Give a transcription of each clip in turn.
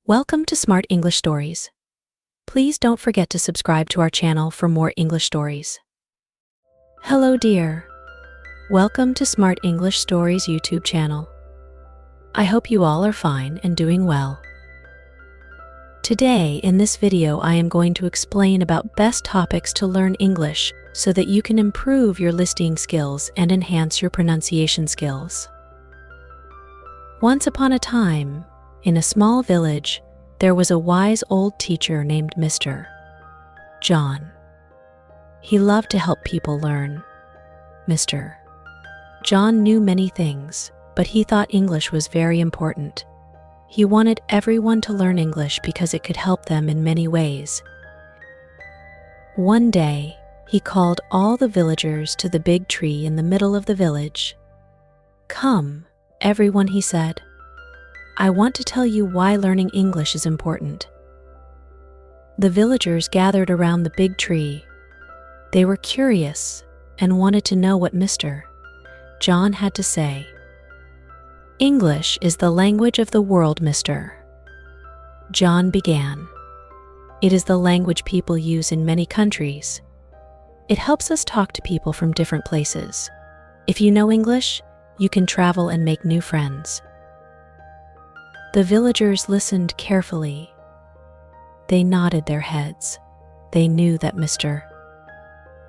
Welcome to Smart English Stories. Please don't forget to subscribe to our channel for more English stories. Hello, dear. Welcome to Smart English Stories YouTube channel. I hope you all are fine and doing well. Today, in this video, I am going to explain about best topics to learn English so that you can improve your listening skills and enhance your pronunciation skills. Once upon a time, in a small village, there was a wise old teacher named Mr. John. He loved to help people learn. Mr. John knew many things, but he thought English was very important. He wanted everyone to learn English because it could help them in many ways. One day, he called all the villagers to the big tree in the middle of the village. "Come, everyone," he said. "I want to tell you why learning English is important." The villagers gathered around the big tree. They were curious and wanted to know what Mr. John had to say. "English is the language of the world, Mr. John began. It is the language people use in many countries. It helps us talk to people from different places. If you know English, you can travel and make new friends." The villagers listened carefully. They nodded their heads. They knew that Mr.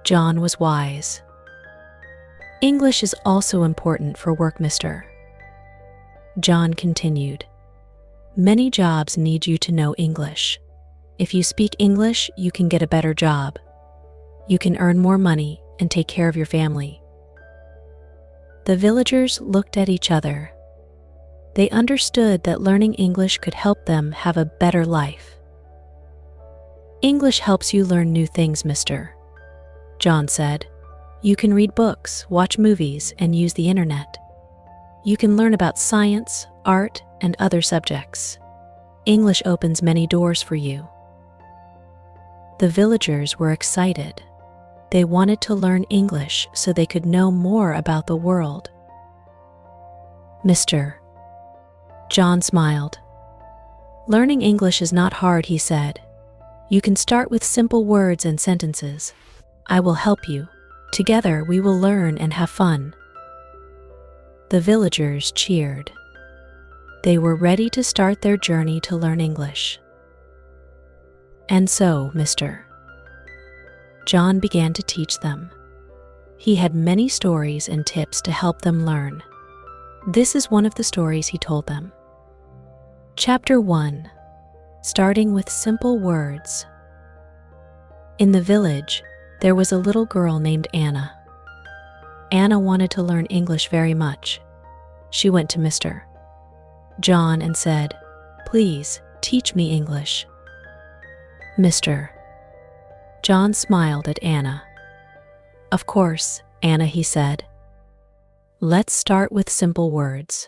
John was wise. "English is also important for work, Mr. John continued. "Many jobs need you to know English. If you speak English, you can get a better job. You can earn more money and take care of your family." The villagers looked at each other. They understood that learning English could help them have a better life. "English helps you learn new things, Mr. John said. You can read books, watch movies, and use the internet. You can learn about science, art, and other subjects. English opens many doors for you." The villagers were excited. They wanted to learn English so they could know more about the world. Mr. John smiled. "Learning English is not hard," he said. "You can start with simple words and sentences. I will help you. Together we will learn and have fun." The villagers cheered. They were ready to start their journey to learn English. And so, Mr. John began to teach them. He had many stories and tips to help them learn. This is one of the stories he told them. Chapter 1. Starting with simple words. In the village, there was a little girl named Anna. Anna wanted to learn English very much. She went to Mr. John and said, "Please, teach me English." Mr. John smiled at Anna. "Of course, Anna," he said. "Let's start with simple words.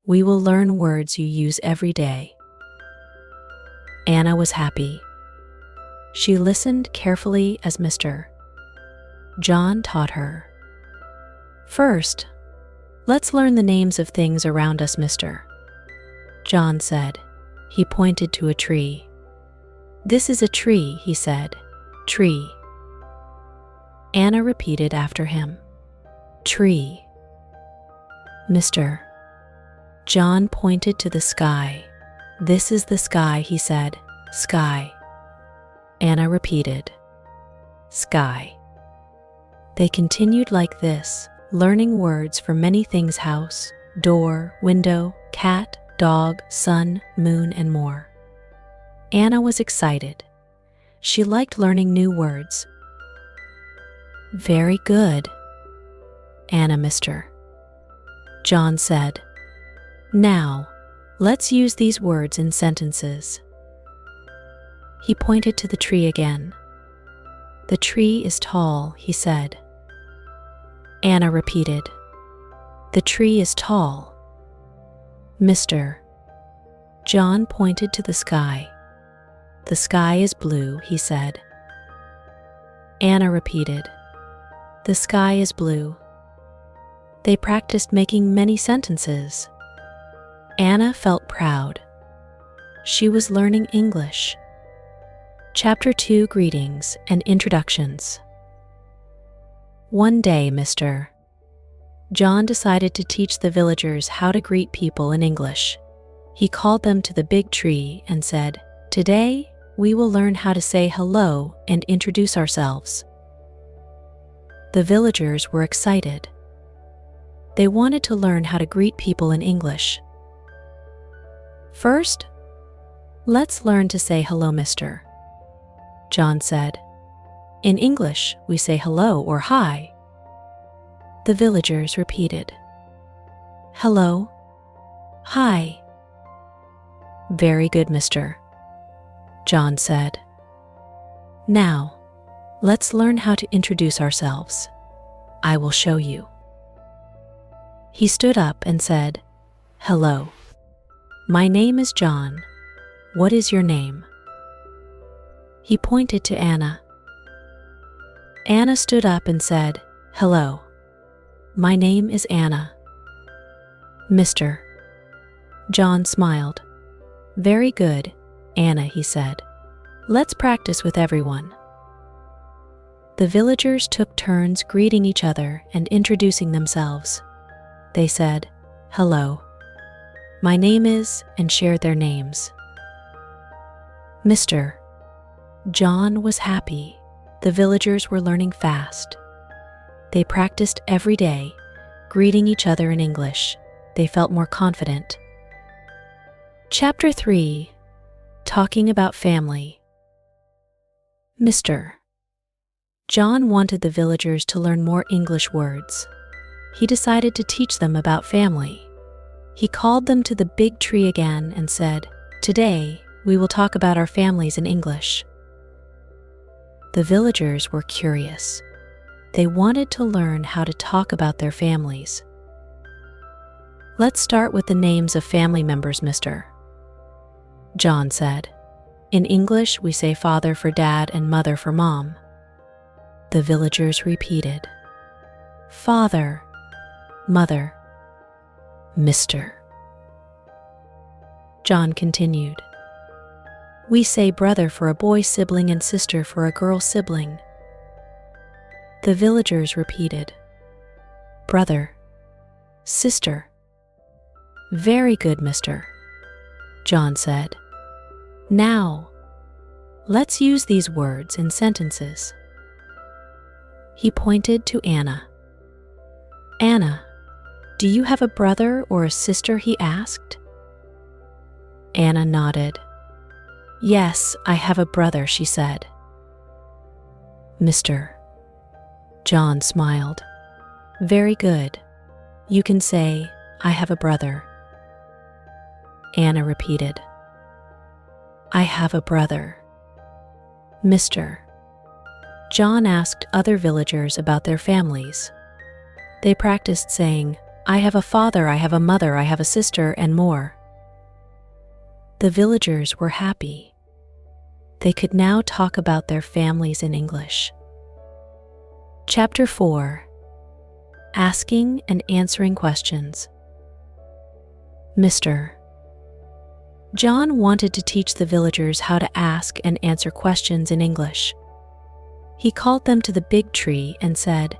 We will learn words you use every day." Anna was happy. She listened carefully as Mr. John taught her. "First, let's learn the names of things around us, Mr. John said. He pointed to a tree. "This is a tree," he said. "Tree." Anna repeated after him. "Tree." Mr. John pointed to the sky. "This is the sky," he said. "Sky." Anna repeated. "Sky." They continued like this, learning words for many things: house, door, window, cat, dog, sun, moon, and more. Anna was excited. She liked learning new words. "Very good, Anna," Mr. John said. "Now, let's use these words in sentences." He pointed to the tree again. "The tree is tall," he said. Anna repeated. "The tree is tall." Mr. John pointed to the sky. "The sky is blue," he said. Anna repeated. "The sky is blue." They practiced making many sentences. Anna felt proud. she was learning English. Chapter 2: Greetings and Introductions. One day, Mr. John decided to teach the villagers how to greet people in English. He called them to the big tree and said, "Today, we will learn how to say hello and introduce ourselves." The villagers were excited. They wanted to learn how to greet people in English. "First, let's learn to say hello, Mr. John said. "In English, we say hello or hi." The villagers repeated, "Hello, hi." "Very good, Mr. John said. "Now, let's learn how to introduce ourselves. I will show you." He stood up and said, "Hello. My name is John. What is your name?" He pointed to Anna. Anna stood up and said, "Hello. My name is Anna." "Mr. John smiled. "Very good, Anna," he said. "Let's practice with everyone." The villagers took turns greeting each other and introducing themselves. They said, "Hello. My name is," and shared their names. Mr. John was happy. The villagers were learning fast. They practiced every day, greeting each other in English. They felt more confident. Chapter 3: Talking about Family. Mr. John wanted the villagers to learn more English words. He decided to teach them about family. He called them to the big tree again and said, "Today, we will talk about our families in English." The villagers were curious. They wanted to learn how to talk about their families. "Let's start with the names of family members, Mr. John said. In English, we say father for dad and mother for mom." The villagers repeated, "Father, mother, Mr. John continued, "We say brother for a boy sibling and sister for a girl sibling." The villagers repeated, "Brother, sister." "Very good, Mr. John said. "Now, let's use these words in sentences." He pointed to Anna. "Anna, do you have a brother or a sister?" he asked. Anna nodded. "Yes, I have a brother," she said. Mr. John smiled. "Very good. You can say, 'I have a brother.'" Anna repeated, "I have a brother." Mr. John asked other villagers about their families. They practiced saying, "I have a father, I have a mother, I have a sister," and more. The villagers were happy. They could now talk about their families in English. Chapter 4: Asking and Answering Questions. Mr. John wanted to teach the villagers how to ask and answer questions in English. He called them to the big tree and said,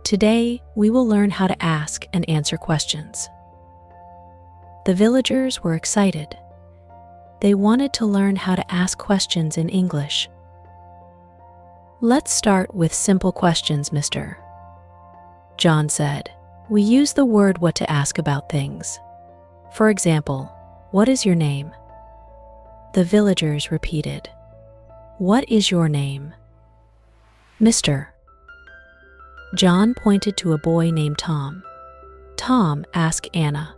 "Today, we will learn how to ask and answer questions." The villagers were excited. They wanted to learn how to ask questions in English. "Let's start with simple questions, Mr. John said. We use the word what to ask about things. For example, what is your name? The villagers repeated, What is your name? Mr. John pointed to a boy named Tom. Tom asked Anna,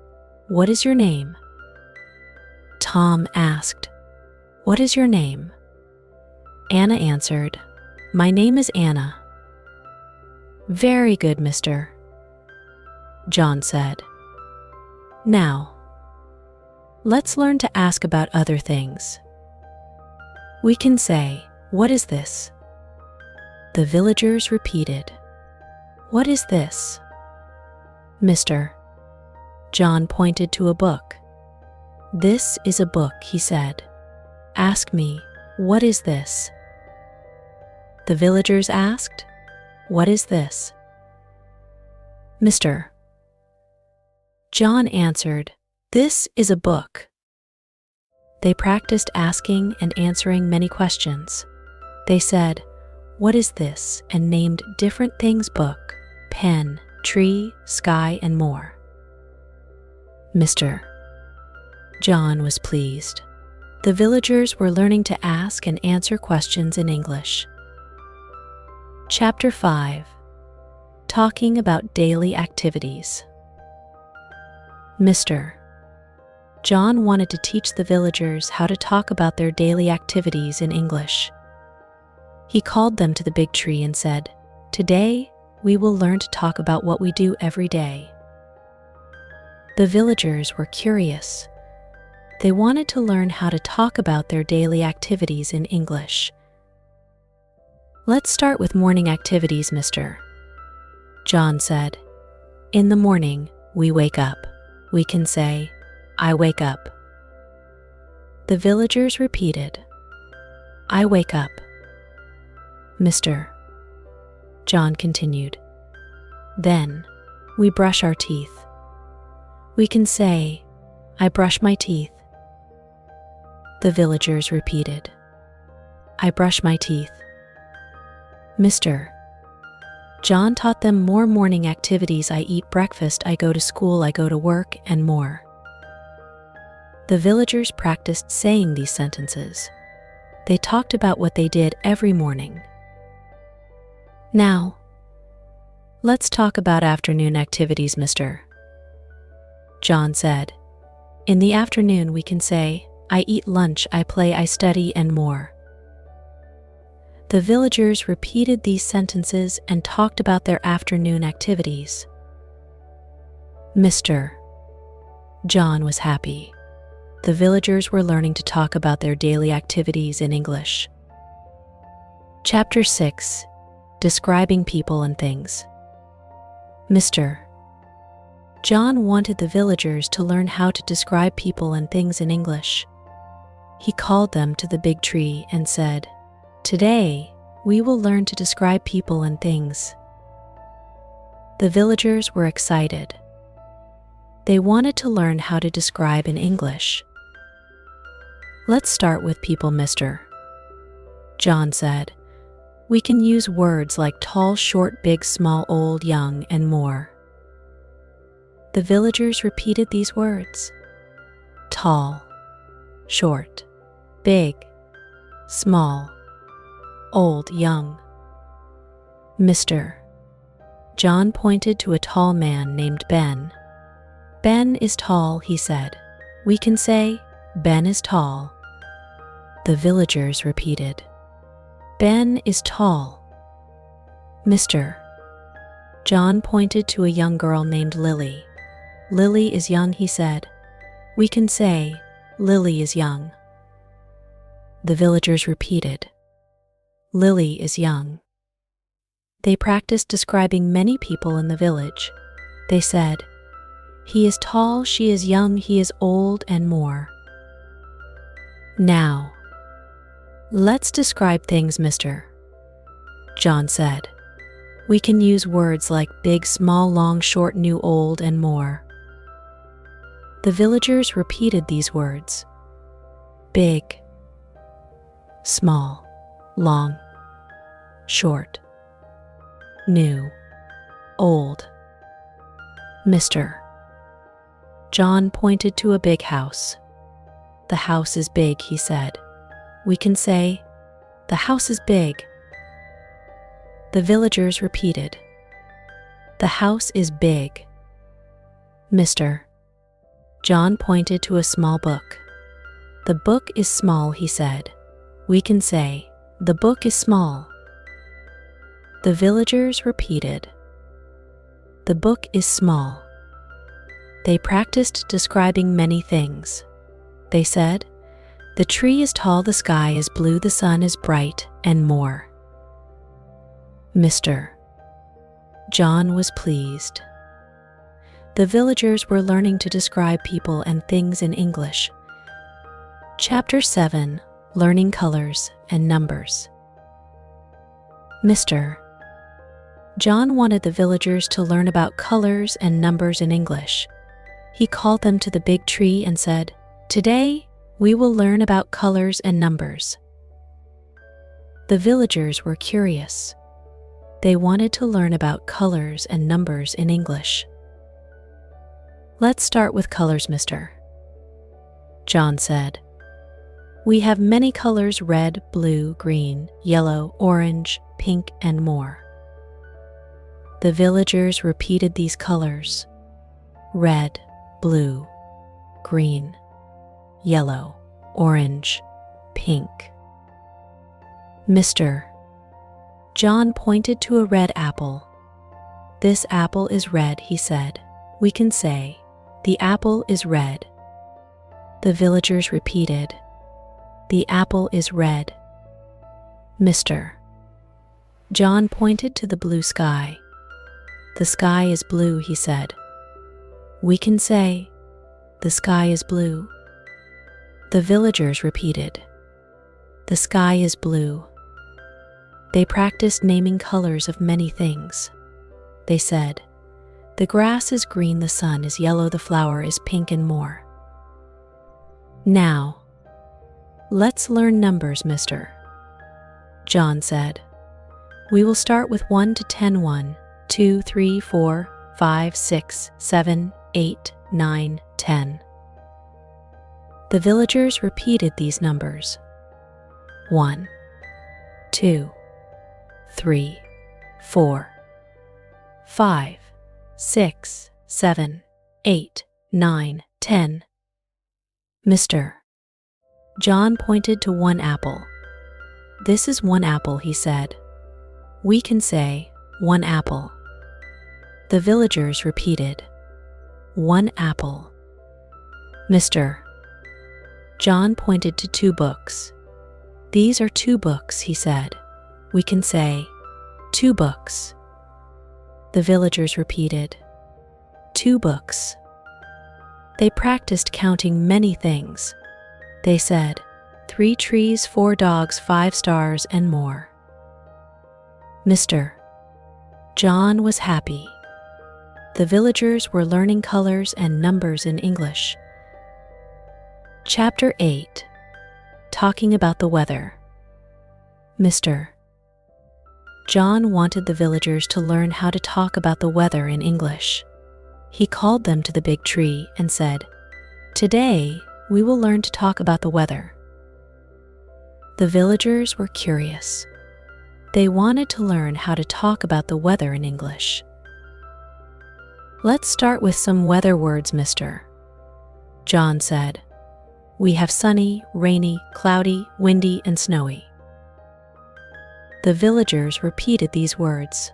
What is your name? Tom asked, What is your name? Anna answered, My name is Anna. Very good, Mr. John said. Now, let's learn to ask about other things. We can say, What is this? The villagers repeated, What is this? Mr. John pointed to a book. This is a book, he said. Ask me, what is this? The villagers asked, what is this? Mr. John answered, this is a book. They practiced asking and answering many questions. They said, what is this? And named different things: book, pen, tree, sky, and more. Mr. John was pleased. The villagers were learning to ask and answer questions in English. Chapter 5. Talking about daily activities. Mr. John wanted to teach the villagers how to talk about their daily activities in English. He called them to the big tree and said, today, we will learn to talk about what we do every day. The villagers were curious. They wanted to learn how to talk about their daily activities in English. Let's start with morning activities, Mr. John said. In the morning, we wake up. We can say, I wake up. The villagers repeated, I wake up. Mr. John continued. Then, we brush our teeth. We can say, I brush my teeth. The villagers repeated, I brush my teeth. Mr. John taught them more morning activities: I eat breakfast, I go to school, I go to work, and more. The villagers practiced saying these sentences. They talked about what they did every morning. Now, let's talk about afternoon activities, Mr. John said. In the afternoon, we can say, I eat lunch, I play, I study, and more. The villagers repeated these sentences and talked about their afternoon activities. Mr. John was happy. The villagers were learning to talk about their daily activities in English. Chapter 6. Describing people and things. Mr. John wanted the villagers to learn how to describe people and things in English. He called them to the big tree and said, today, we will learn to describe people and things. The villagers were excited. They wanted to learn how to describe in English. Let's start with people, Mr. John said. We can use words like tall, short, big, small, old, young, and more. The villagers repeated these words. Tall, short, big, small, old, young. Mr. John pointed to a tall man named Ben. Ben is tall, he said. We can say, Ben is tall. The villagers repeated. Ben is tall. Mr. John pointed to a young girl named Lily. Lily is young, he said. We can say, Lily is young. The villagers repeated. Lily is young. They practiced describing many people in the village. They said, he is tall, she is young, he is old, and more. Now, let's describe things, Mr. John said. We can use words like big, small, long, short, new, old, and more. The villagers repeated these words. Big, small, long, short, new, old. Mr. John pointed to a big house. The house is big, he said. We can say, the house is big. The villagers repeated. The house is big. Mr. John pointed to a small book. The book is small, he said. We can say, the book is small. The villagers repeated. The book is small. They practiced describing many things. They said, the tree is tall, the sky is blue, the sun is bright, and more. Mr. John was pleased. The villagers were learning to describe people and things in English. Chapter 7. learning colors and numbers. Mr. John wanted the villagers to learn about colors and numbers in English. He called them to the big tree and said, "Today, we will learn about colors and numbers." The villagers were curious. They wanted to learn about colors and numbers in English. "Let's start with colors, Mr. John said. "We have many colors: red, blue, green, yellow, orange, pink, and more." The villagers repeated these colors: red, blue, green, yellow, orange, pink. Mr. John pointed to a red apple. "This apple is red," he said. "We can say, 'The apple is red.'" The villagers repeated, "The apple is red." Mr. John pointed to the blue sky. "The sky is blue," he said. "We can say, 'The sky is blue.'" The villagers repeated, "The sky is blue." They practiced naming colors of many things. They said, "The grass is green, the sun is yellow, the flower is pink," and more. "Now, let's learn numbers, Mr. John said. "We will start with 1 to 10. 1, 2, 3, 4, 5, 6, 7, 8, 9, 10. The villagers repeated these numbers: 1, 2, 3, 4, 5, 6, 7, 8, 9, 10. Mr. John pointed to one apple. "This is one apple," he said. "We can say, 'One apple.'" The villagers repeated, "One apple." Mr. John pointed to 2 books. "These are 2 books," he said. "We can say, 2 books." The villagers repeated, 2 books. They practiced counting many things. They said, 3 trees, 4 dogs, 5 stars, and more. Mr. John was happy. The villagers were learning colors and numbers in English. Chapter 8. Talking about the weather. Mr. John wanted the villagers to learn how to talk about the weather in English. He called them to the big tree and said, "Today, we will learn to talk about the weather." The villagers were curious. They wanted to learn how to talk about the weather in English. "Let's start with some weather words, Mr. John said. "We have sunny, rainy, cloudy, windy, and snowy." The villagers repeated these words: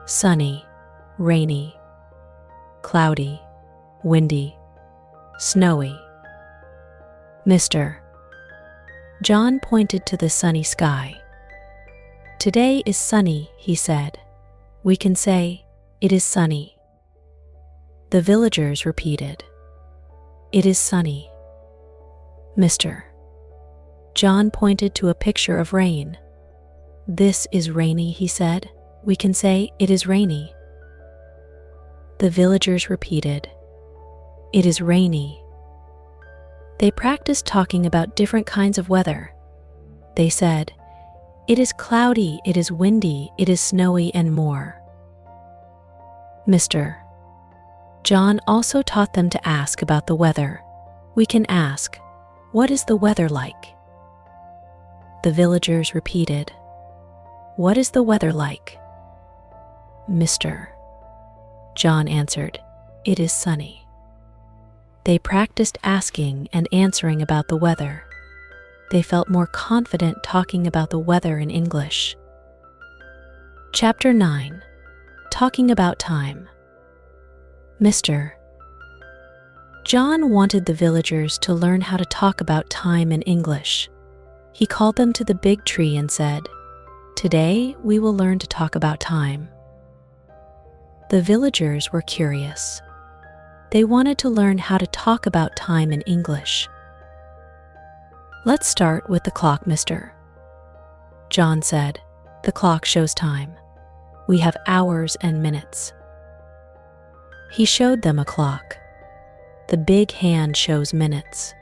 sunny, rainy, cloudy, windy, snowy. Mr. John pointed to the sunny sky. "Today is sunny," he said. "We can say, 'It is sunny.'" The villagers repeated, "It is sunny." Mr. John pointed to a picture of rain. "This is rainy," he said. "We can say, 'It is rainy.'" The villagers repeated, "It is rainy." They practiced talking about different kinds of weather. They said, "It is cloudy, it is windy, it is snowy," and more. Mr. John also taught them to ask about the weather. We can ask, "What is the weather like?" The villagers repeated, "What is the weather like?" Mr. John answered, "It is sunny." They practiced asking and answering about the weather. They felt more confident talking about the weather in English. Chapter 9. Talking about time. Mr. John wanted the villagers to learn how to talk about time in English. He called them to the big tree and said, "Today, we will learn to talk about time." The villagers were curious. They wanted to learn how to talk about time in English. Let's start with the clock, mister. John said, "The clock shows time. We have hours and minutes." He showed them a clock. The big hand shows minutes.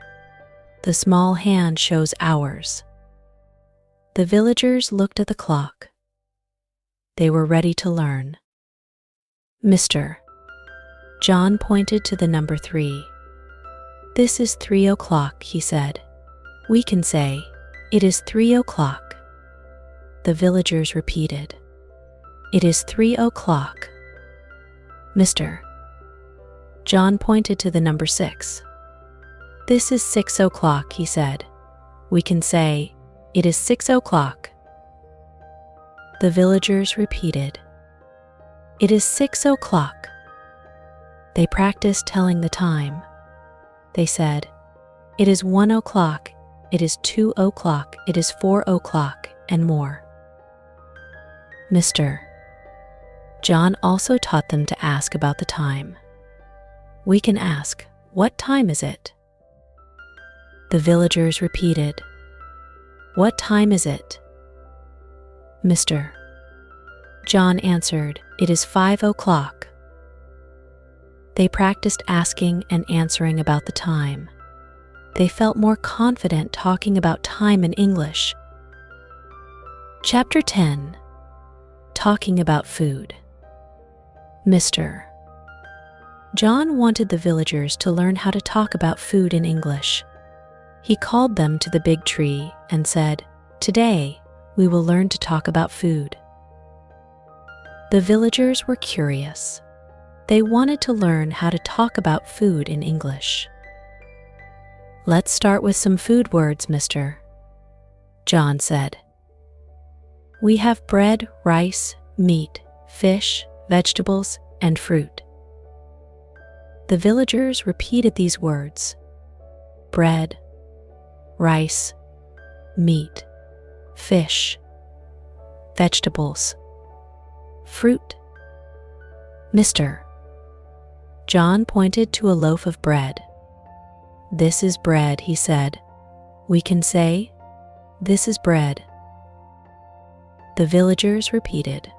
The small hand shows hours. The villagers looked at the clock. They were ready to learn. "Mister," John pointed to the number 3. "This is 3 o'clock," he said. "We can say, 'It is 3 o'clock.'" The villagers repeated, "It is 3 o'clock." "Mister," John pointed to the number 6. "This is 6 o'clock," he said. "We can say, 'It is 6 o'clock.'" The villagers repeated, "It is 6 o'clock." They practiced telling the time. They said, "It is 1 o'clock, it is 2 o'clock, it is 4 o'clock, and more." "Mister," John also taught them to ask about the time. We can ask, "What time is it?" The villagers repeated, "What time is it?" "Mister," John answered, "It is 5 o'clock." They practiced asking and answering about the time. They felt more confident talking about time in English. Chapter 10. Talking about food. Mister. John wanted the villagers to learn how to talk about food in English. He called them to the big tree and said, "Today, we will learn to talk about food." The villagers were curious. They wanted to learn how to talk about food in English. "Let's start with some food words, mister," John said. "We have bread, rice, meat, fish, vegetables, and fruit." The villagers repeated these words: bread, rice, meat, fish, vegetables, fruit. "Mister," John pointed to a loaf of bread. "This is bread," he said. "We can say, 'This is bread.'" The villagers repeated,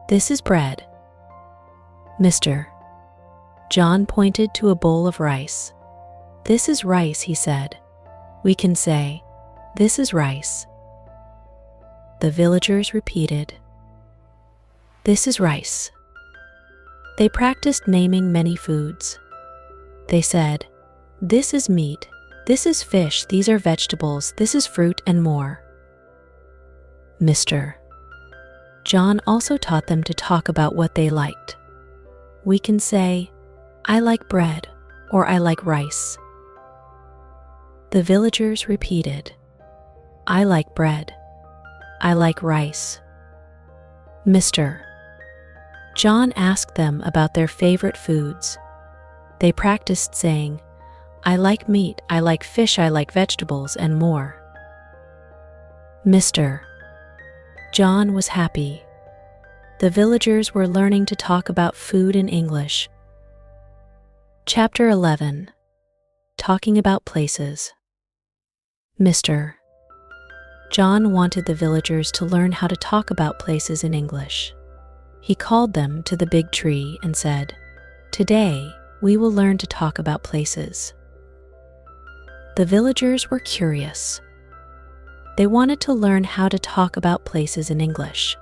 "This is bread." "Mister," John pointed to a bowl of rice. "This is rice," he said. "We can say, 'This is rice.'" The villagers repeated, "This is rice." They practiced naming many foods. They said, "This is meat, this is fish, these are vegetables, this is fruit, and more." Mister. John also taught them to talk about what they liked. We can say, "I like bread," or "I like rice." The villagers repeated, "I like bread. I like rice." Mister. John asked them about their favorite foods. They practiced saying, "I like meat, I like fish, I like vegetables, and more." Mister. John was happy. The villagers were learning to talk about food in English. Chapter 11. Talking about places. Mister. John wanted the villagers to learn how to talk about places in English. He called them to the big tree and said, "Today, we will learn to talk about places." The villagers were curious. They wanted to learn how to talk about places in English.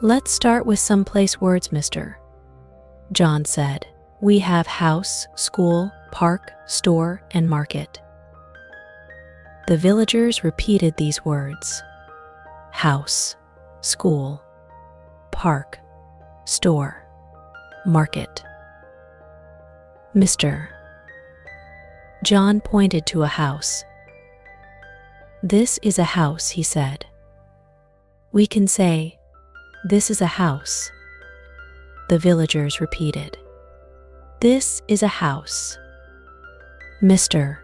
"Let's start with some place words, mister," John said. "We have house, school, park, store, and market." The villagers repeated these words: house, school, park, store, market. Mister. John pointed to a house. "This is a house," he said. We can say, "This is a house." The villagers repeated, "This is a house." Mister.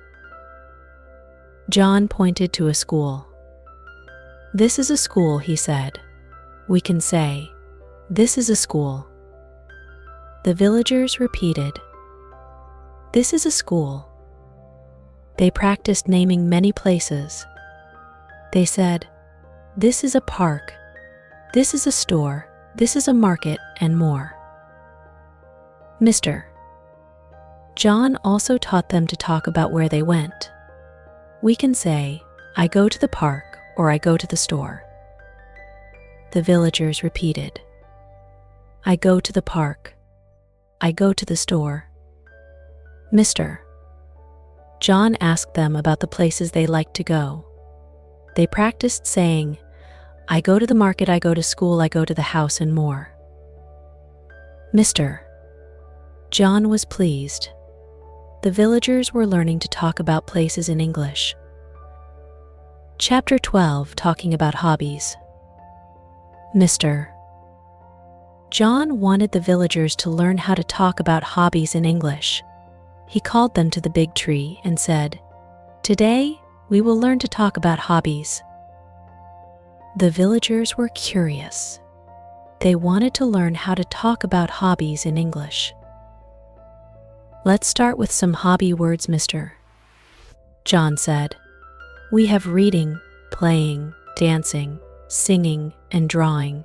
John pointed to a school. "This is a school," he said. We can say, "This is a school." The villagers repeated, "This is a school." They practiced naming many places. They said, "This is a park. This is a store. This is a market," and more. Mr. John also taught them to talk about where they went. We can say, "I go to the park," or "I go to the store." The villagers repeated, "I go to the park. I go to the store." Mr. John asked them about the places they liked to go. They practiced saying, "I go to the market, I go to school, I go to the house," and more. Mr. John was pleased. The villagers were learning to talk about places in English. Chapter 12, talking about hobbies. Mr. John wanted the villagers to learn how to talk about hobbies in English. He called them to the big tree and said, "Today, we will learn to talk about hobbies." The villagers were curious. They wanted to learn how to talk about hobbies in English. "Let's start with some hobby words, Mr. John said. "We have reading, playing, dancing, singing, and drawing."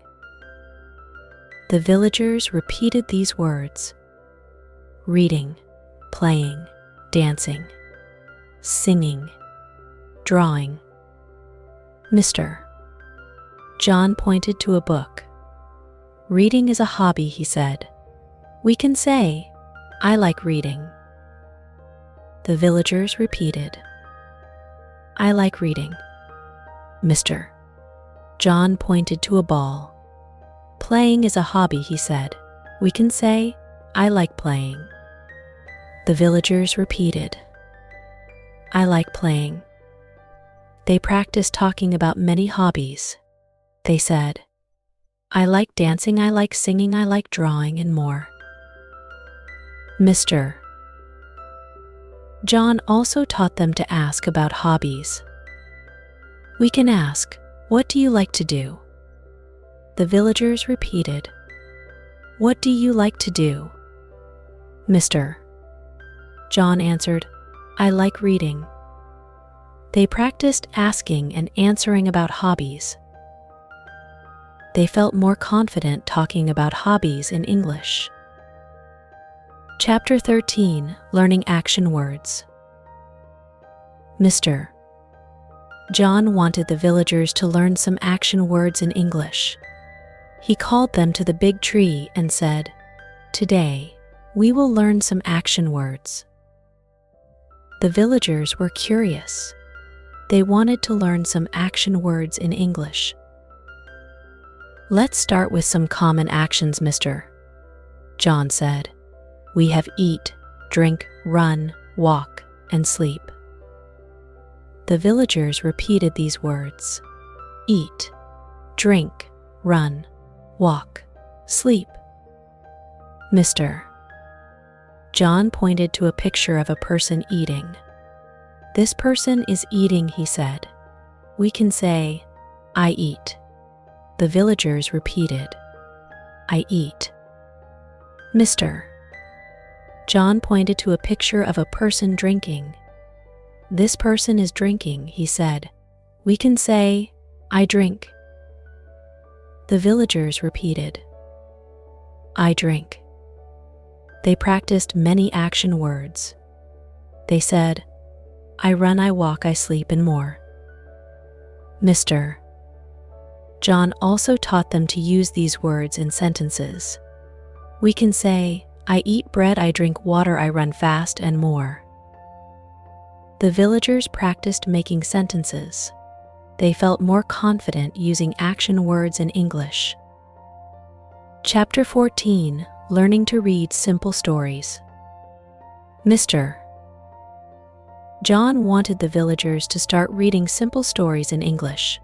The villagers repeated these words: reading, playing, dancing, singing, drawing. Mr. John pointed to a book. "Reading is a hobby," he said. "We can say, 'I like reading.'" The villagers repeated, "I like reading." Mr. John pointed to a ball. "Playing is a hobby," he said. "We can say, 'I like playing.'" The villagers repeated, "I like playing." They practiced talking about many hobbies. They said, "I like dancing, I like singing, I like drawing," and more. Mr. John also taught them to ask about hobbies. We can ask, "What do you like to do?" The villagers repeated, "What do you like to do?" Mr. John answered, "I like reading." They practiced asking and answering about hobbies. They felt more confident talking about hobbies in English. Chapter 13, Learning Action Words. Mr. John wanted the villagers to learn some action words in English. He called them to the big tree and said, "Today, we will learn some action words." The villagers were curious. They wanted to learn some action words in English. "Let's start with some common actions, Mr. John said. We have eat, drink, run, walk, and sleep." The villagers repeated these words: eat, drink, run, walk, sleep. Mr. John pointed to a picture of a person eating. "This person is eating," he said. "We can say, 'I eat.'" The villagers repeated, "I eat." Mr. John pointed to a picture of a person drinking. "This person is drinking," he said. "We can say, 'I drink.'" The villagers repeated, "I drink." They practiced many action words. They said, "I run, I walk, I sleep," and more. Mr. John also taught them to use these words in sentences. We can say, "I eat bread, I drink water, I run fast," and more. The villagers practiced making sentences. They felt more confident using action words in English. Chapter 14, Learning to Read Simple Stories. Mr. John wanted the villagers to start reading simple stories in English.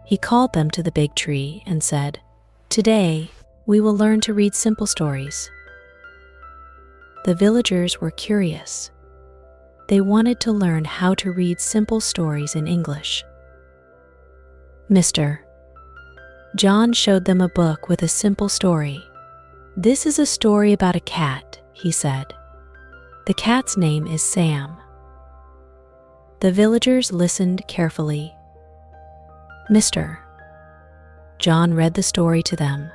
He called them to the big tree and said, "Today, we will learn to read simple stories." The villagers were curious. They wanted to learn how to read simple stories in English. Mr. John showed them a book with a simple story. "This is a story about a cat," he said. "The cat's name is Sam." The villagers listened carefully. Mr. John read the story to them.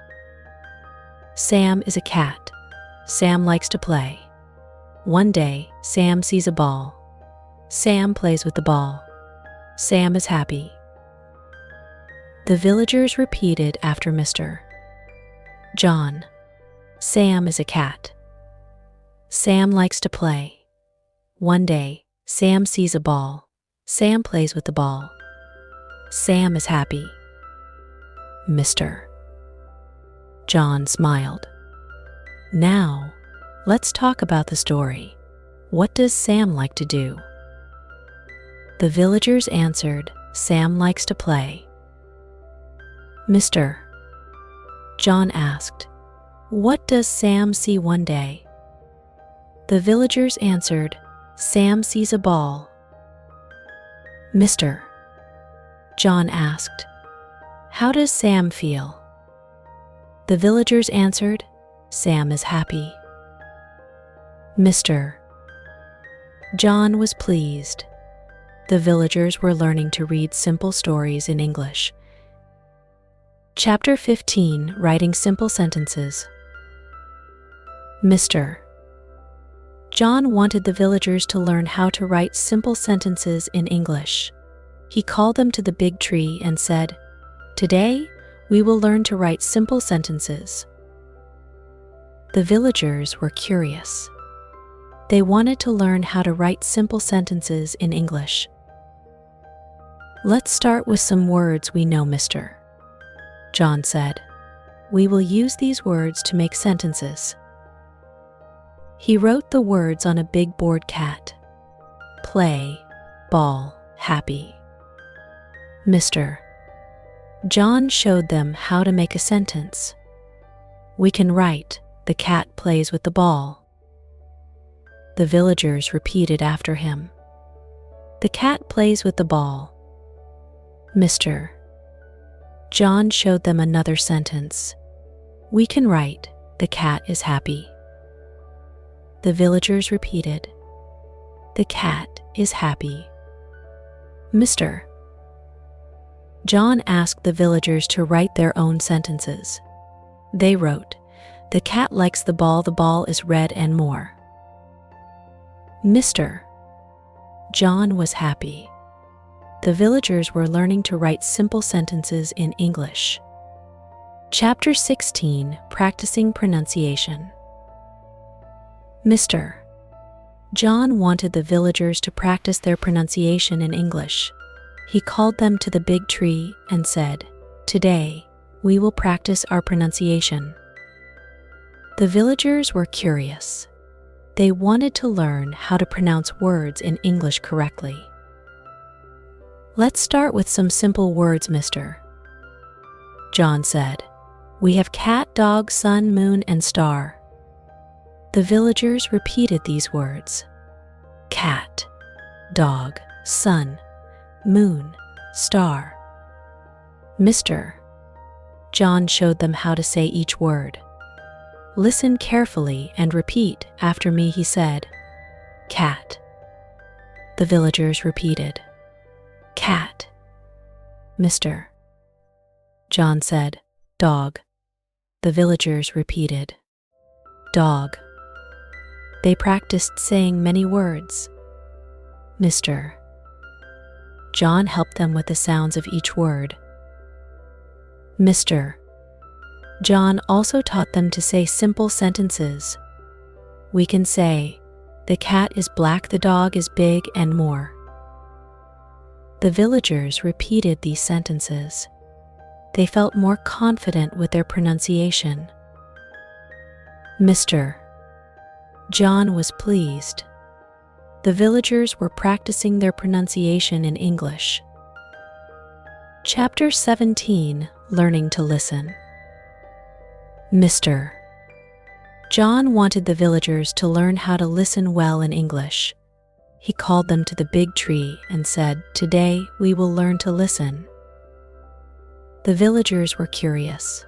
Sam is a cat. Sam likes to play. One day, Sam sees a ball. Sam plays with the ball. Sam is happy. The villagers repeated after Mr. John. Sam is a cat. Sam likes to play. One day, Sam sees a ball. Sam plays with the ball. Sam is happy. Mr. John smiled. Now, let's talk about the story. What does Sam like to do? The villagers answered, Sam likes to play. Mr. John asked, what does Sam see one day? The villagers answered, Sam sees a ball. Mr. John asked, how does Sam feel? The villagers answered, Sam is happy. Mr. John was pleased. The villagers were learning to read simple stories in English. Chapter 15, Writing Simple Sentences. Mr. John wanted the villagers to learn how to write simple sentences in English. He called them to the big tree and said, today, we will learn to write simple sentences. The villagers were curious. They wanted to learn how to write simple sentences in English. Let's start with some words we know, Mr. John said. We will use these words to make sentences. He wrote the words on a big board: cat, play, ball, happy. Mr. John showed them how to make a sentence. We can write, the cat plays with the ball. The villagers repeated after him. The cat plays with the ball. Mr. John showed them another sentence. We can write, the cat is happy. The villagers repeated. The cat is happy. Mr. John asked the villagers to write their own sentences. They wrote, the cat likes the ball is red, and more. Mr. John was happy. The villagers were learning to write simple sentences in English. Chapter 16, Practicing Pronunciation. Mr. John wanted the villagers to practice their pronunciation in English. He called them to the big tree and said, today, we will practice our pronunciation. The villagers were curious. They wanted to learn how to pronounce words in English correctly. Let's start with some simple words, Mr. John said. We have cat, dog, sun, moon, and star. The villagers repeated these words. Cat, dog, sun, moon, star. Mr. John showed them how to say each word. Listen carefully and repeat after me, he said. Cat. The villagers repeated. Cat. Mr. John said, dog. The villagers repeated. Dog. They practiced saying many words. Mr. John helped them with the sounds of each word. Mr. John also taught them to say simple sentences. We can say, the cat is black, the dog is big, and more. The villagers repeated these sentences. They felt more confident with their pronunciation. Mr. John was pleased. The villagers were practicing their pronunciation in English. Chapter 17, Learning to Listen. Mr. John wanted the villagers to learn how to listen well in English. He called them to the big tree and said, today we will learn to listen. The villagers were curious.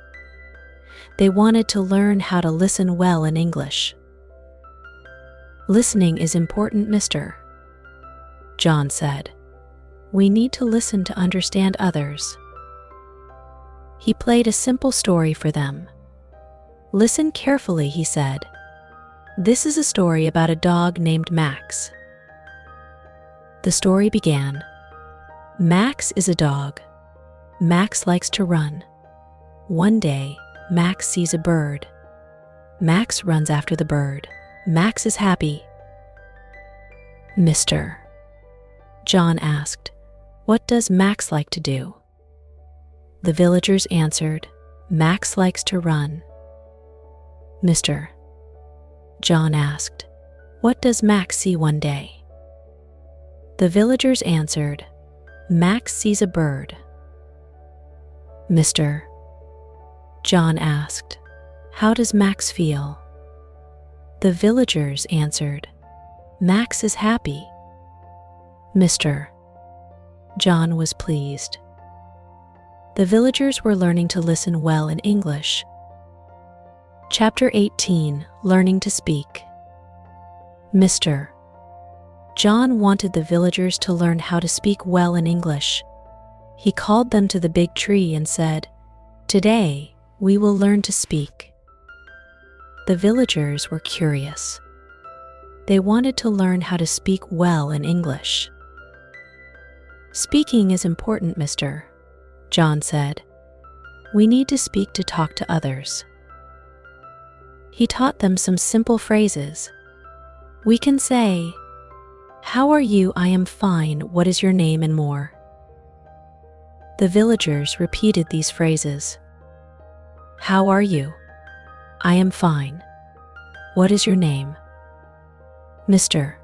They wanted to learn how to listen well in English. Listening is important, Mr. John said. We need to listen to understand others. He played a simple story for them. Listen carefully, he said. This is a story about a dog named Max. The story began. Max is a dog. Max likes to run. One day, Max sees a bird. Max runs after the bird. Max is happy. Mister, John asked, what does Max like to do? The villagers answered, Max likes to run. Mister, John asked, what does Max see one day? The villagers answered, Max sees a bird. Mister, John asked, how does Max feel? The villagers answered, Max is happy. Mister, John was pleased. The villagers were learning to listen well in English. Chapter 18, Learning to Speak. Mister, John wanted the villagers to learn how to speak well in English. He called them to the big tree and said, today, we will learn to speak. The villagers were curious. They wanted to learn how to speak well in English. Speaking is important, mister, John said. We need to speak to talk to others. He taught them some simple phrases. We can say, how are you? I am fine. What is your name? And more. The villagers repeated these phrases. How are you? I am fine. What is your name? Mister.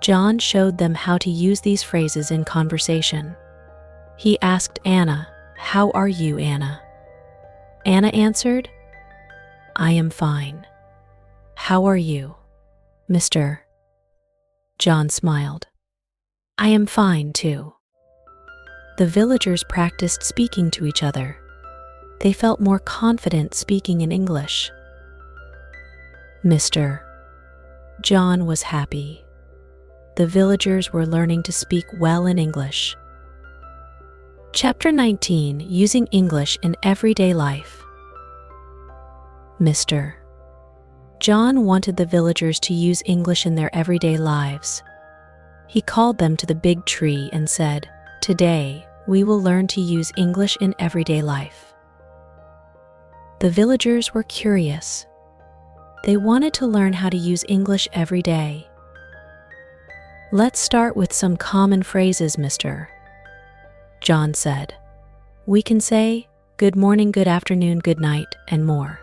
John showed them how to use these phrases in conversation. He asked Anna, how are you, Anna? Anna answered, I am fine. How are you, Mister? John smiled. I am fine too. The villagers practiced speaking to each other. They felt more confident speaking in English. Mister. John was happy. The villagers were learning to speak well in English. Chapter 19, Using English in Everyday Life. Mister. John wanted the villagers to use English in their everyday lives. He called them to the big tree and said, today, we will learn to use English in everyday life. The villagers were curious. They wanted to learn how to use English every day. Let's start with some common phrases, mister, John said. We can say, good morning, good afternoon, good night, and more.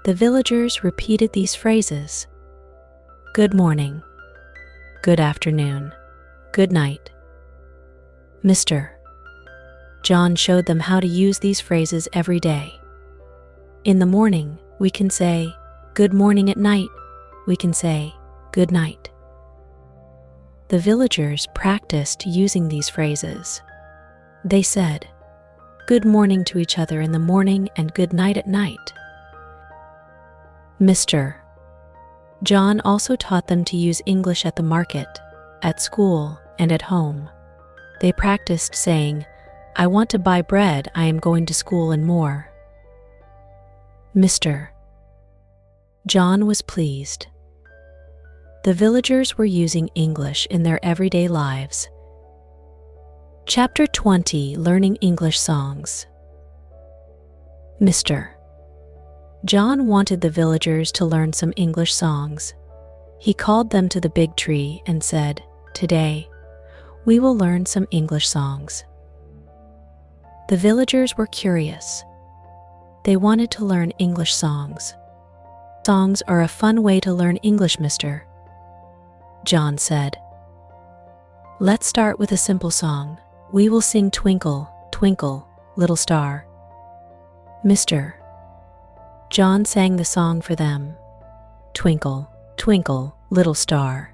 The villagers repeated these phrases. Good morning. Good afternoon. Good night. Mister. John showed them how to use these phrases every day. In the morning, we can say, good morning. At night, we can say, good night. The villagers practiced using these phrases. They said, good morning to each other in the morning and good night at night. Mister. John also taught them to use English at the market, at school, and at home. They practiced saying, I want to buy bread, I am going to school, and more. Mister. John was pleased. The villagers were using English in their everyday lives. Chapter 20, Learning English Songs. Mister. John wanted the villagers to learn some English songs. He called them to the big tree and said, today, we will learn some English songs. The villagers were curious. They wanted to learn English songs. Songs are a fun way to learn English, mister, John said. Let's start with a simple song. We will sing Twinkle, Twinkle, Little Star. Mister. John sang the song for them. Twinkle, twinkle, little star,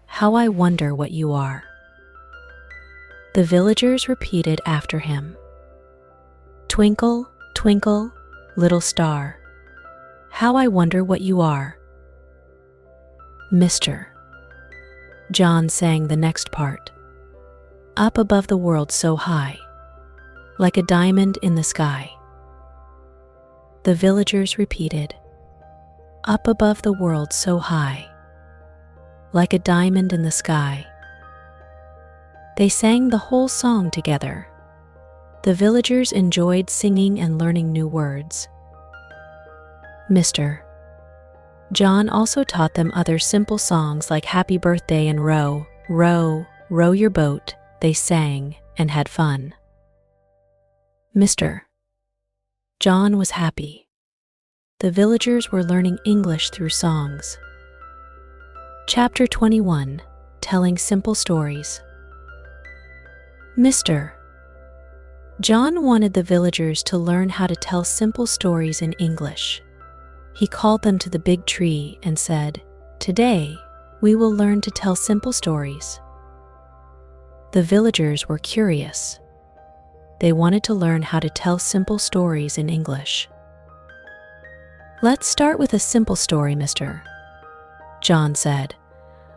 how I wonder what you are. The villagers repeated after him. Twinkle, twinkle, little star, how I wonder what you are. Mister. John sang the next part. up above the world so high, like a diamond in the sky. The villagers repeated, up above the world so high, like a diamond in the sky. They sang the whole song together. The villagers enjoyed singing and learning new words. Mr. John also taught them other simple songs like Happy Birthday and Row, Row, Row Your Boat. They sang and had fun. Mr. John was happy. The villagers were learning English through songs. Chapter 21, Telling Simple Stories. Mr. John wanted the villagers to learn how to tell simple stories in English. He called them to the big tree and said, "Today, we will learn to tell simple stories." The villagers were curious. They wanted to learn how to tell simple stories in English. "Let's start with a simple story, Mr. John said.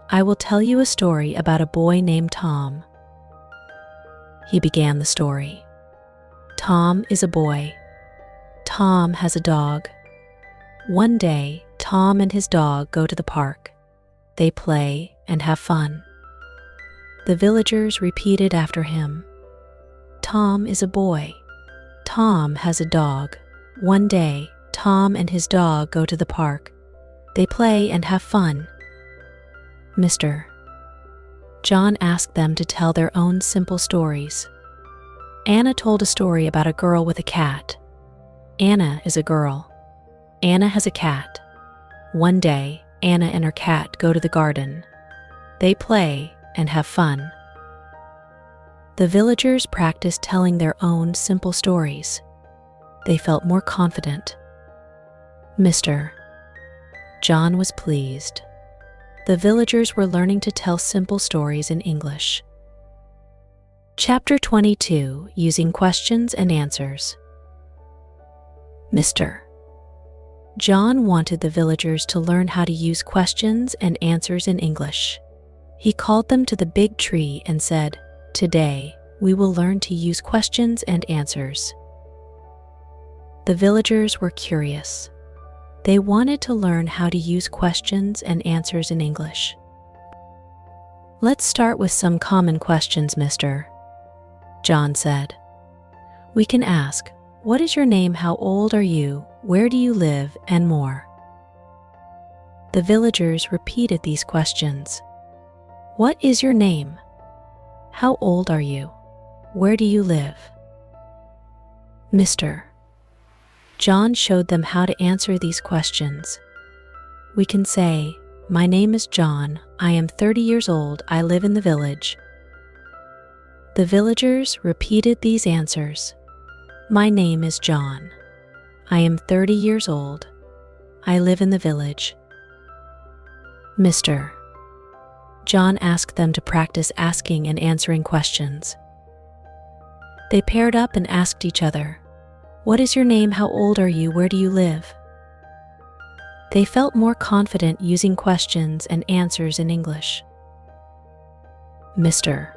"I will tell you a story about a boy named Tom." He began the story. Tom is a boy. Tom has a dog. One day, Tom and his dog go to the park. They play and have fun. The villagers repeated after him. Tom is a boy. Tom has a dog. One day, Tom and his dog go to the park. They play and have fun. Mr. John asked them to tell their own simple stories. Anna told a story about a girl with a cat. Anna is a girl. Anna has a cat. One day, Anna and her cat go to the garden. They play and have fun. The villagers practiced telling their own simple stories. They felt more confident. Mr. John was pleased. The villagers were learning to tell simple stories in English. Chapter 22, Using Questions and Answers. Mr. John wanted the villagers to learn how to use questions and answers in English. He called them to the big tree and said, "Today, we will learn to use questions and answers." The villagers were curious. They wanted to learn how to use questions and answers in English. "Let's start with some common questions, Mr. John said. "We can ask, what is your name, how old are you, where do you live, and more." The villagers repeated these questions. What is your name? How old are you? Where do you live? Mr. John showed them how to answer these questions. We can say, "My name is John, I am 30 years old, I live in the village." The villagers repeated these answers. My name is John. I am 30 years old. I live in the village. Mr. John asked them to practice asking and answering questions. They paired up and asked each other, "What is your name? How old are you? Where do you live?" They felt more confident using questions and answers in English. Mr.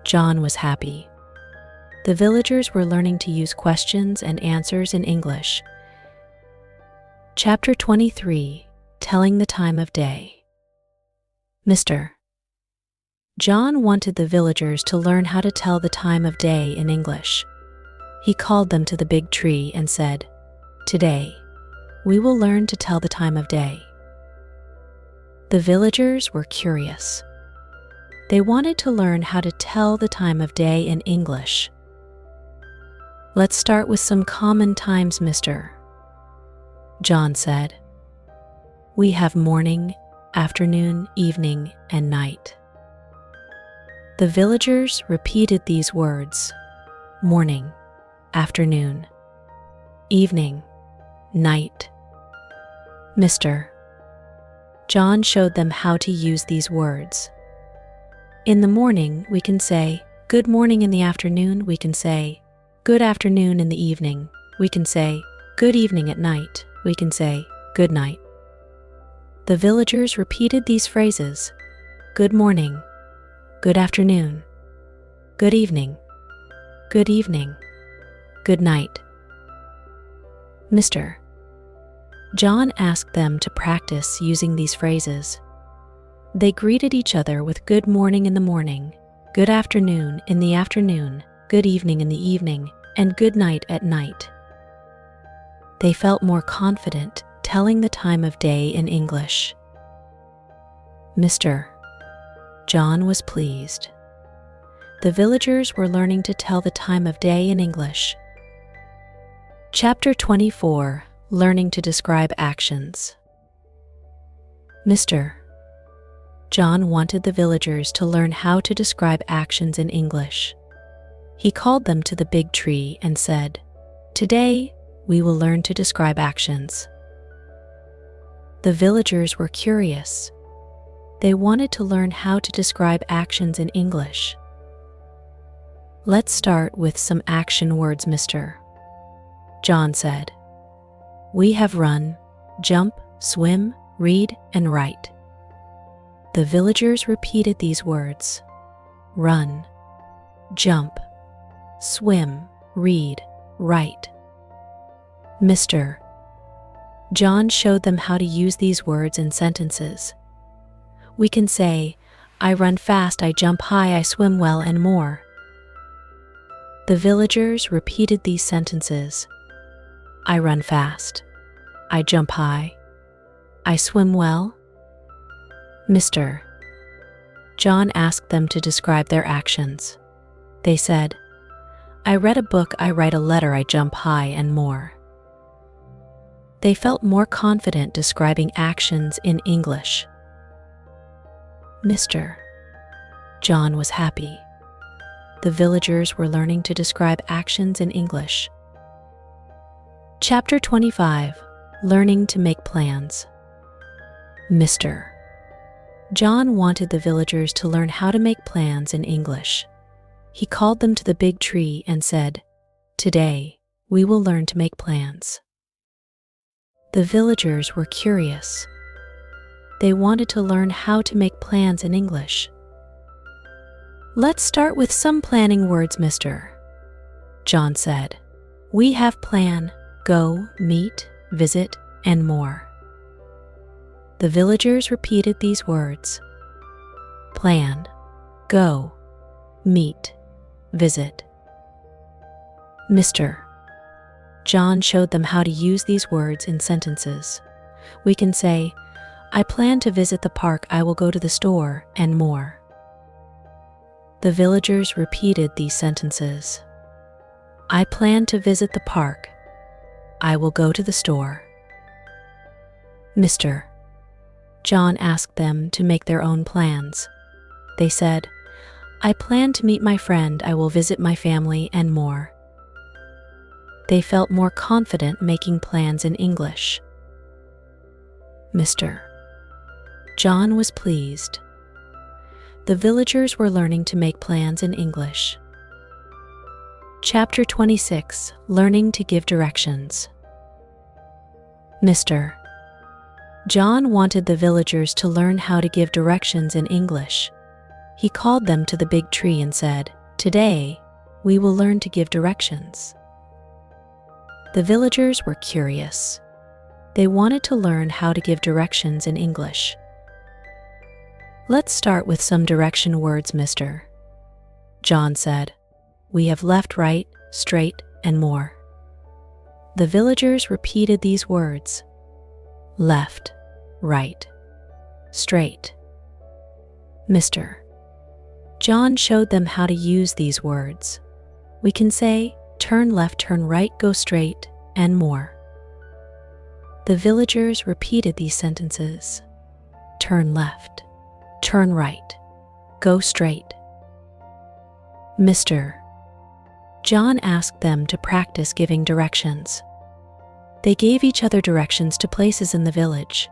John was happy. The villagers were learning to use questions and answers in English. Chapter 23, Telling the Time of Day. Mr. John wanted the villagers to learn how to tell the time of day in English. He called them to the big tree and said, "Today, we will learn to tell the time of day." The villagers were curious. They wanted to learn how to tell the time of day in English. Let's start with some common times, Mr. John said. We have morning, afternoon, evening, and night. The villagers repeated these words: morning, afternoon, evening, night. Mr. John showed them how to use these words. In the morning, we can say, good morning. In the afternoon, we can say, good afternoon. In the evening, we can say, good evening. At night, we can say, good night. The villagers repeated these phrases: good morning, good afternoon, Good evening. Good evening. Good night. Mr. John asked them to practice using these phrases. They greeted each other with good morning in the morning, good afternoon in the afternoon, good evening in the evening, and good night at night. They felt more confident telling the time of day in English. Mr. John was pleased. The villagers were learning to tell the time of day in English. Chapter 24, Learning to Describe Actions. Mr. John wanted the villagers to learn how to describe actions in English. He called them to the big tree and said, "Today, we will learn to describe actions." The villagers were curious. They wanted to learn how to describe actions in English. Let's start with some action words, Mr. John said. We have run, jump, swim, read, and write. The villagers repeated these words: run, jump, swim, read, write. Mr. John showed them how to use these words in sentences. We can say, I run fast, I jump high, I swim well, and more. The villagers repeated these sentences. I run fast. I jump high. I swim well. Mr. John asked them to describe their actions. They said, I read a book, I write a letter, I jump high, and more. They felt more confident describing actions in English. Mr. John was happy. The villagers were learning to describe actions in English. Chapter 25, Learning to Make Plans. Mr. John wanted the villagers to learn how to make plans in English. He called them to the big tree and said, Today, we will learn to make plans. The villagers were curious. They wanted to learn how to make plans in English. Let's start with some planning words, Mr. John said. We have plan, go, meet, visit, and more. The villagers repeated these words. Plan, go, meet, visit. Mr. John showed them how to use these words in sentences. We can say, I plan to visit the park, I will go to the store, and more. The villagers repeated these sentences. I plan to visit the park. I will go to the store. Mr. John asked them to make their own plans. They said, I plan to meet my friend, I will visit my family, and more. They felt more confident making plans in English. Mr. John was pleased. The villagers were learning to make plans in English. Chapter 26, Learning to Give Directions. Mr. John wanted the villagers to learn how to give directions in English. He called them to the big tree and said, Today, we will learn to give directions. The villagers were curious. They wanted to learn how to give directions in English. Let's start with some direction words, Mr. John said. We have left, right, straight, and more. The villagers repeated these words. Left, right, straight. Mr. John showed them how to use these words. We can say, turn left, turn right, go straight, and more. The villagers repeated these sentences. Turn left, turn right, go straight. Mr. John asked them to practice giving directions. They gave each other directions to places in the village.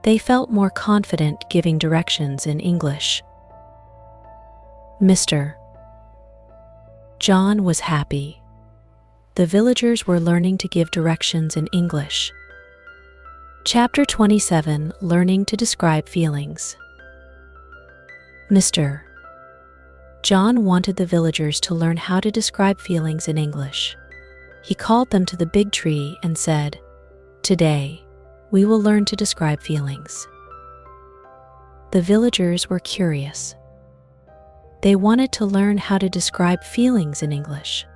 They felt more confident giving directions in English. Mr. John was happy. The villagers were learning to give directions in English. Chapter 27, Learning to Describe Feelings. Mr. John wanted the villagers to learn how to describe feelings in English. He called them to the big tree and said, "Today, we will learn to describe feelings." The villagers were curious. They wanted to learn how to describe feelings in English.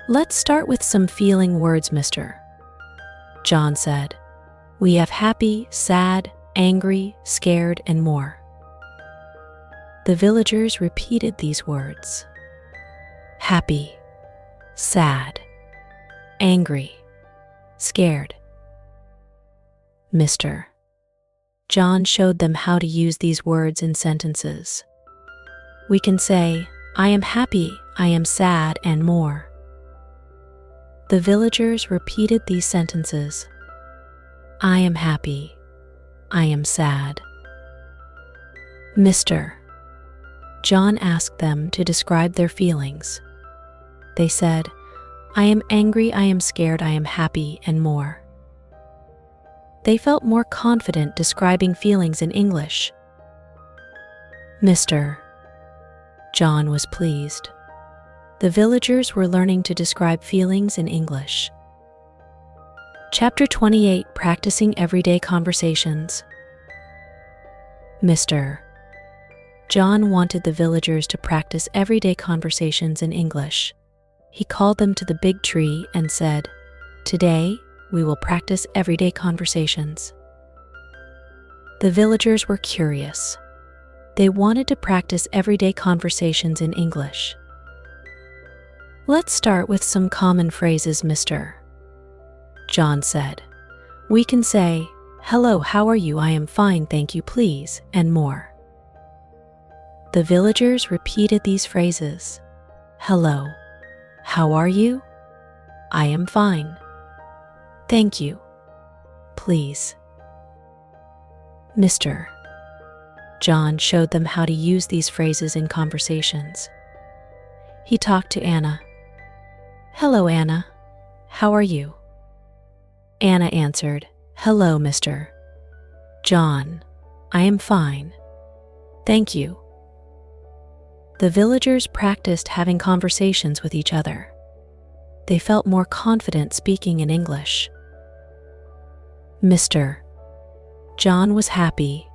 "Let's start with some feeling words, mister," John said. "We have happy, sad, angry, scared, and more." The villagers repeated these words. Happy, sad, angry, scared. Mister. John showed them how to use these words in sentences. We can say, "I am happy, I am sad," and more. The villagers repeated these sentences. I am happy, I am sad. Mister. John asked them to describe their feelings. They said, "I am angry, I am scared, I am happy," and more. They felt more confident describing feelings in English. Mister. John was pleased. The villagers were learning to describe feelings in English. Chapter 28, Practicing Everyday Conversations. Mister. John wanted the villagers to practice everyday conversations in English. He called them to the big tree and said, "Today, we will practice everyday conversations." The villagers were curious. They wanted to practice everyday conversations in English. "Let's start with some common phrases, mister," John said. We can say, "Hello, how are you? I am fine, thank you, please," and more. The villagers repeated these phrases. Hello, how are you? I am fine. Thank you. Please. Mister. John showed them how to use these phrases in conversations. He talked to Anna. Hello, Anna. How are you? Anna answered, "Hello, mister." John, I am fine. Thank you. The villagers practiced having conversations with each other. They felt more confident speaking in English. Mister. John was happy.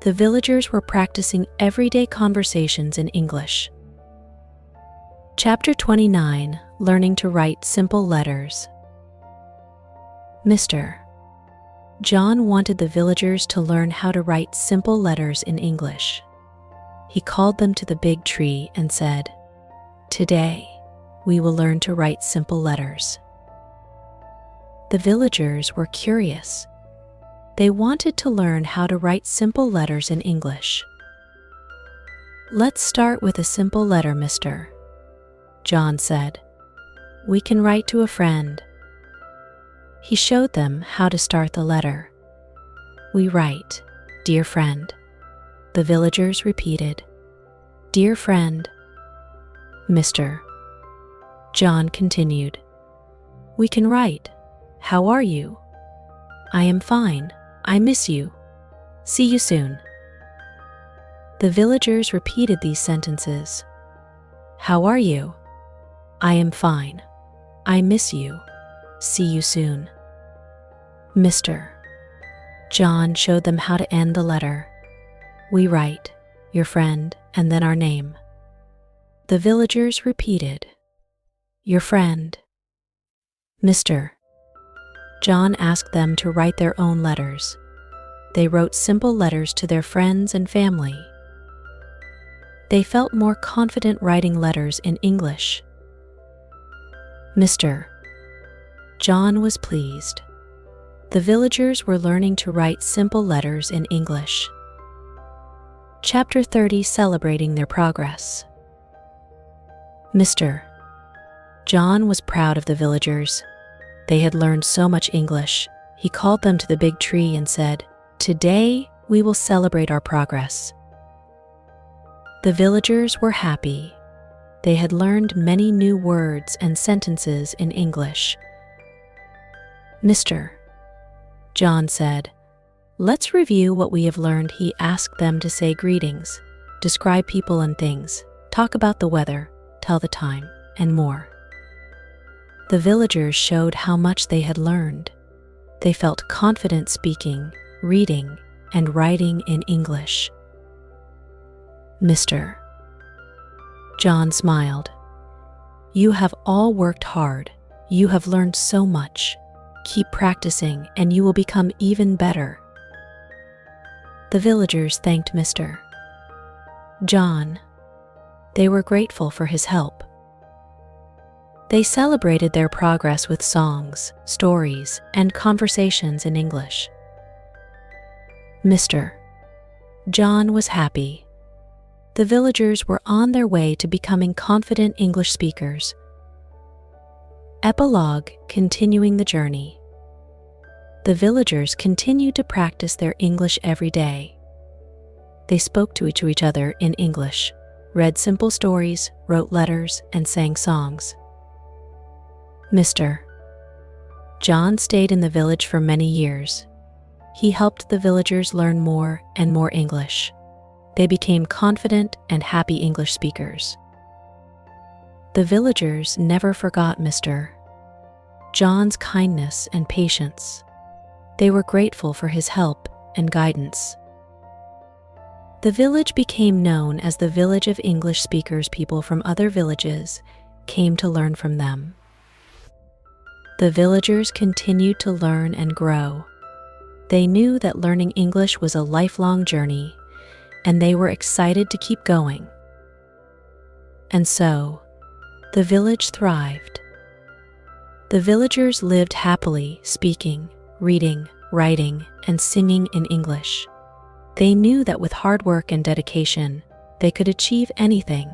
The villagers were practicing everyday conversations in English. Chapter 29, Learning to Write Simple Letters. Mister. John wanted the villagers to learn how to write simple letters in English. He called them to the big tree and said, "Today, we will learn to write simple letters." The villagers were curious. They wanted to learn how to write simple letters in English. "Let's start with a simple letter, mister," John said. "We can write to a friend." He showed them how to start the letter. We write, "Dear friend." The villagers repeated, "Dear friend." Mister. John continued, "We can write, How are you? I am fine. I miss you. See you soon." The villagers repeated these sentences. How are you? I am fine. I miss you. See you soon. Mister. John showed them how to end the letter. We write, your friend, and then our name. The villagers repeated, your friend. Mister. John asked them to write their own letters. They wrote simple letters to their friends and family. They felt more confident writing letters in English. Mister. John was pleased. The villagers were learning to write simple letters in English. Chapter 30, Celebrating their progress. Mister. John was proud of the villagers. They had learned so much English. He called them to the big tree and said, "Today, we will celebrate our progress." The villagers were happy. They had learned many new words and sentences in English. Mister. John said, "Let's review what we have learned." He asked them to say greetings. describe people and things, talk about the weather, tell the time, and more. The villagers showed how much they had learned. They felt confident speaking, reading, and writing in English. Mr. John smiled. You have all worked hard. You have learned so much. Keep practicing and you will become even better. The villagers thanked Mr. John. They were grateful for his help. They celebrated their progress with songs, stories, and conversations in English. Mr. John was happy. The villagers were on their way to becoming confident English speakers. Epilogue, continuing the journey. The villagers continued to practice their English every day. They spoke to each other in English, read simple stories, wrote letters, and sang songs. Mr. John stayed in the village for many years. He helped the villagers learn more and more English. They became confident and happy English speakers. The villagers never forgot Mr. John's kindness and patience. They were grateful for his help and guidance. The village became known as the village of English speakers. People from other villages came to learn from them. The villagers continued to learn and grow. They knew that learning English was a lifelong journey, and they were excited to keep going. And so, the village thrived. The villagers lived happily, speaking, reading, writing, and singing in English. They knew that with hard work and dedication, they could achieve anything.